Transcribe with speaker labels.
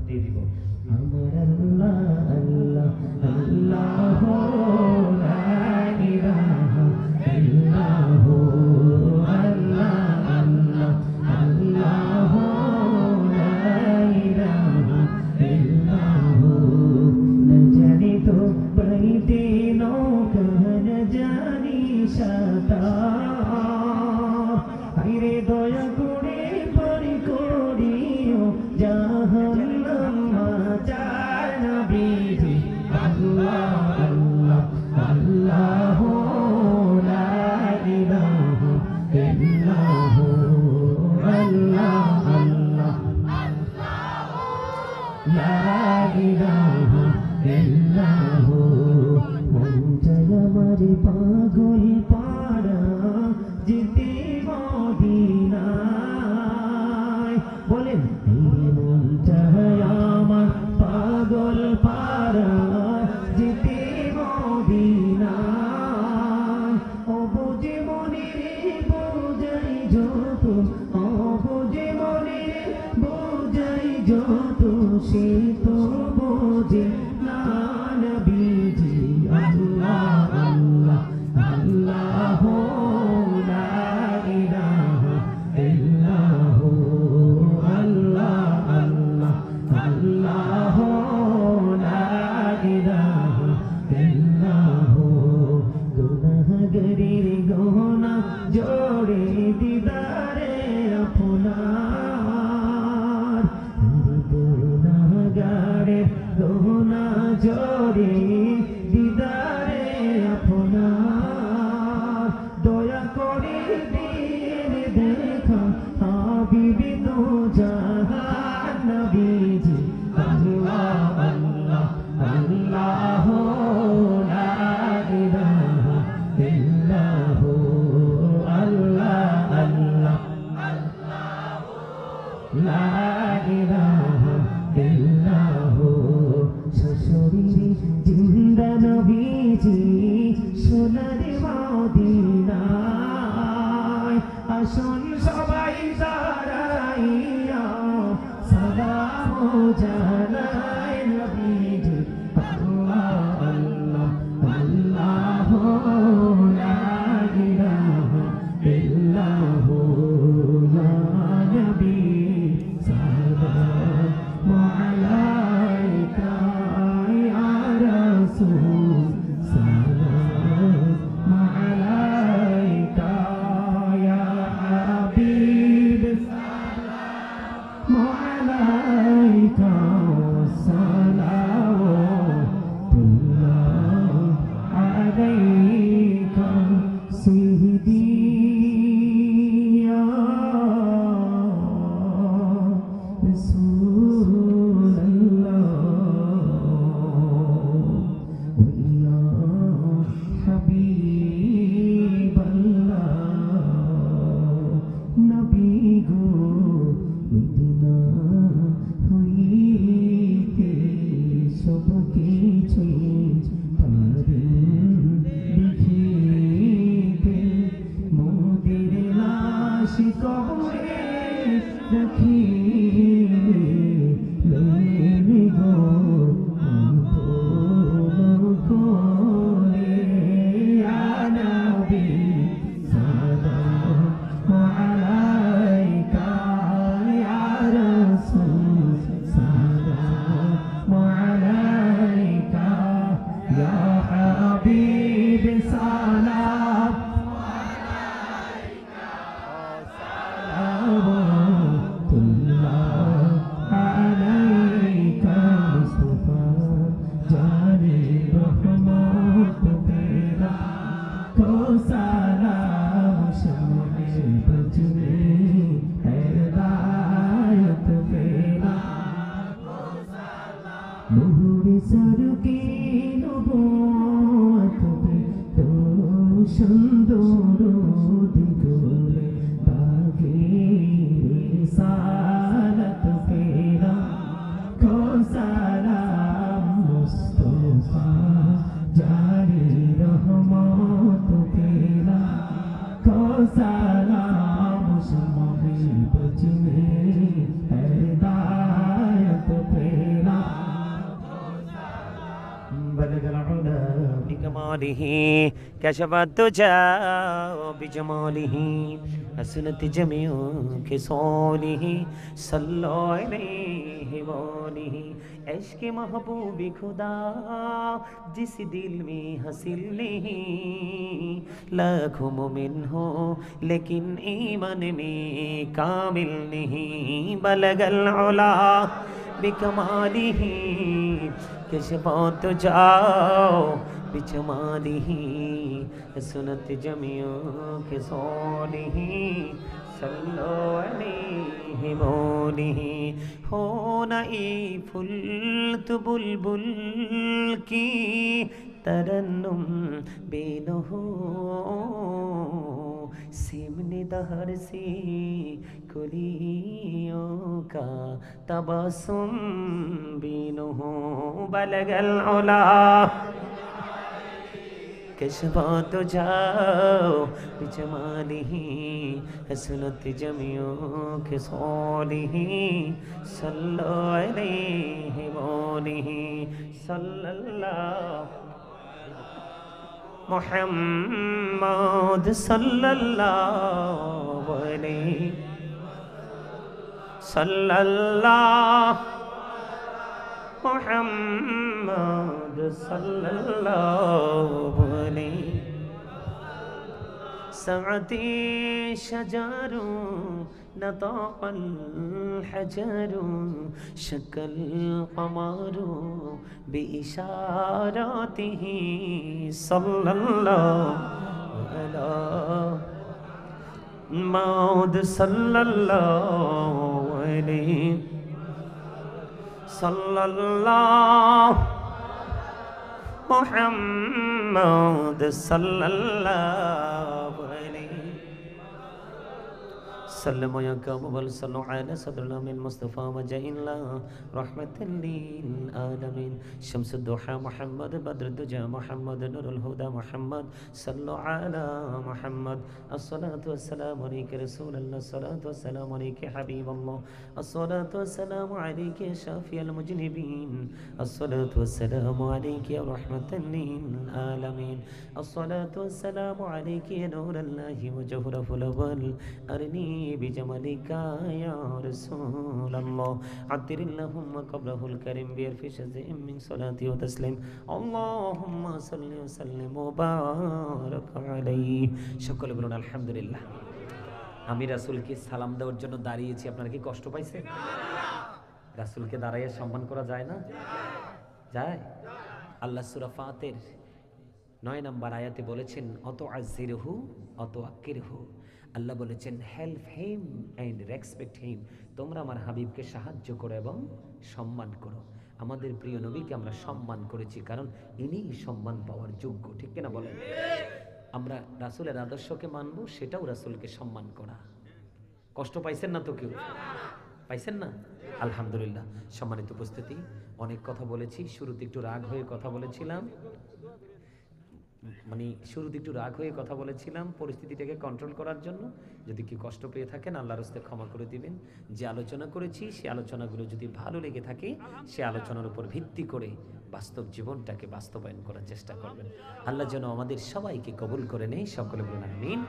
Speaker 1: দিয়ে দিব। আমার আল্লাহ আল্লাহ আল্লাহ লা ইলাহা ইল্লাহু আল্লাহ আল্লাহ আল্লাহ লা ইলাহা ইল্লাহু না জানি তো বাইতে নৌকা না জানি সাঁতার আইরে দয়া করে পারি করিও জাহান্নাম মাচার নবীজি আল্লাহ আল্লাহ আল্লাহ লা ইলাহা ইল্লাহু আল্লাহ আল্লাহ লা ইলাহা ইল্লাহু মন চায় আমার পাগল পাড়া যেতে মদিনায় বলেন এই মন চায় আমার পাগল পাড়া যেতে মদিনায় অবুঝে মনের বোঝাই যত অবুঝে মনের বোঝাই যত সে তো বোঝে না নবীজি আল্লাহ আল্লাহ আল্লাহ লা ইলাহা ইল্লাহু আল্লাহ আল্লাহ আল্লাহ লা ইলাহা ইল্লাহু গুনাহগারের গহনা জোড়ে দিদারে আপনার গুনাহগারের গহনা জোড়ে দিদারে আপনার দয়া করে দিন দেখা হাবিবি তো জাহান নবীজি আল্লাহ আল্লাহ আল্লাহ লা ইলাহা ইল্লাহু আল্লাহ আল্লাহ লা ইলাহা ইল্লাহু শ্বশুরি জিন্দা নবীজি সোনার মদিনায় আসুন সবাই দাঁড়াইয়া সালাম জানাই নবীজি আল্লাহ আল্লাহ আল্লাহ লা ইলাহা ইল্লাহু ইয়া নবী সালাম আলাইকা ইয়া রাসূল সালাম আলাইকা ইয়া হাবিব সালাম আলাইকা সালাওয়াতুল্লাহ আলাইকা সাইয়্যিদি ইয়া রাসূলুল্লাহ ইয়া হাবিবাল্লাহ নবী গো মদিনা হইতে সব কিছু পারেন দেখিতে মোদের লাশ কবরে রাখিলে লইলে গো আপন করে ইয়া নবী সালাম আলাইকা ইয়া রাসূল সালাম আলাইকা ইয়া হাবিব সালাম আলাইকা সালাওয়াতুল্লাহ আলাইকা মুস্তাফা জানে রহমত তেরা को सलाम शम्मे बज में हिदायत तेरा को सलाम नूर सर की नबूवत पे रोशन दुरूद गुले बागी रिसालत तेरा को सलाम मुस्तफा जारी रहमत तेरा को सलाम शम्मे बज में हिदायत तेरा
Speaker 2: بكماله كشف الدجى بجماله حسنت جميع خصاله صلوا عليه وآله عشق محبوب खुदा जिस दिल में हासिल नहीं लाखों मोमिन हो लेकिन ईमान में कामिल नहीं बलगल उला बिकमालिही कशफत जाओ बिजमालिही सुनत जमियों के सोलिही सल्लो अलैहि मौलिही हो नई फुल तो बुलबुल की तरन्नुम बेनो हो सिमने दहर से कुलियों का तबसुम बेनो हो बलगल उला कशफत जाओ बिजमालिही हसनत जमियों के सोलिही सल्लो अलैहि मौलिही सल्लल्लाहु मुहम्मद सल्लल्लाहु अलैहि सल्लल्लाहु मुहम्मद सल्लल्लाहु अलैहि सअती शजरु नताक़ल हजरु शक्ल क़मरु बिइशारातिही सल्लल्लाहु अलैहि मौद सल्लल्लाहु अलैहि सल्लल्लाहु मुहम्मद सल्लल्लाहु अलैहि सल्लम या कामल सल्लु अला सदरना मिन मुस्तफा वजहिल्ला रहमतल लिल आलमीन शम्सुद दुहा मुहम्मद बद्रुद्दुजा मुहम्मद नूरुल हुदा मुहम्मद सल्लु अला मुहम्मद अस्सलातु वस्सलामु अलैका रसूलल्लाह अस्सलातु वस्सलामु अलैका हबीबल्लाह अस्सलातु वस्सलामु अलैका शाफिअल मुजनिबीन अस्सलातु वस्सलामु अलैका रहमतल लिल आलमीन अस्सलातु वस्सलामु अलैका नूरुल्लाहि व जौहरुल अव्वल अरनी बिजमालिका या रसूलल्लाह अतिरिल्लाहुम्मा क़ब्रहुल करीम बिअल्फि शज़्ज़िम मिन सलाति व तस्लीम अल्लाहुम्मा सल्लि व सल्लिम व बारिक अलैहि সকলে বলুন আলহামদুলিল্লাহ। আমি রাসূলকে সালাম দেওয়ার জন্য দাঁড়িয়েছি, আপনারা কি কষ্ট পাইছেন? রাসূলকে দাঁড়াইয়া সম্মান করা যায় না? যায়। আল্লাহ সূরা ফাতির 9 নম্বর আয়াতে বলেছেন অত আজিরহু অত আকিরহু। আল্লাহ বলেছেন হেল্প হিম অ্যান্ড রেসপেক্ট হিম, তোমরা আমার হাবিবকে সাহায্য করো এবং সম্মান করো। আমাদের প্রিয় নবীকে আমরা সম্মান করেছি কারণ ইনিই সম্মান পাওয়ার যোগ্য, ঠিক কিনা বলেন? আমরা রাসূলের আদর্শকে মানবো, সেটাও রাসূলকে সম্মান করা। কষ্ট পাইছেন না তো কেউ? পাইছেন না? আলহামদুলিল্লাহ। সম্মানিত উপস্থিতি, অনেক কথা বলেছি, শুরুতে একটু রাগ হয়ে কথা বলেছিলাম, পরিস্থিতিটাকে কন্ট্রোল করার জন্য। যদি কি কষ্ট পেয়ে থাকেন আল্লাহর রাস্তায় ক্ষমা করে দিবেন। যে আলোচনা করেছি সে আলোচনাগুলো যদি ভালো লেগে থাকে সে আলোচনার উপর ভিত্তি করে বাস্তব জীবনটাকে বাস্তবায়ন করার চেষ্টা করবেন। আল্লাহ যেন আমাদের সবাইকে কবুল করে নেয়, সকলে বলুন আমিন।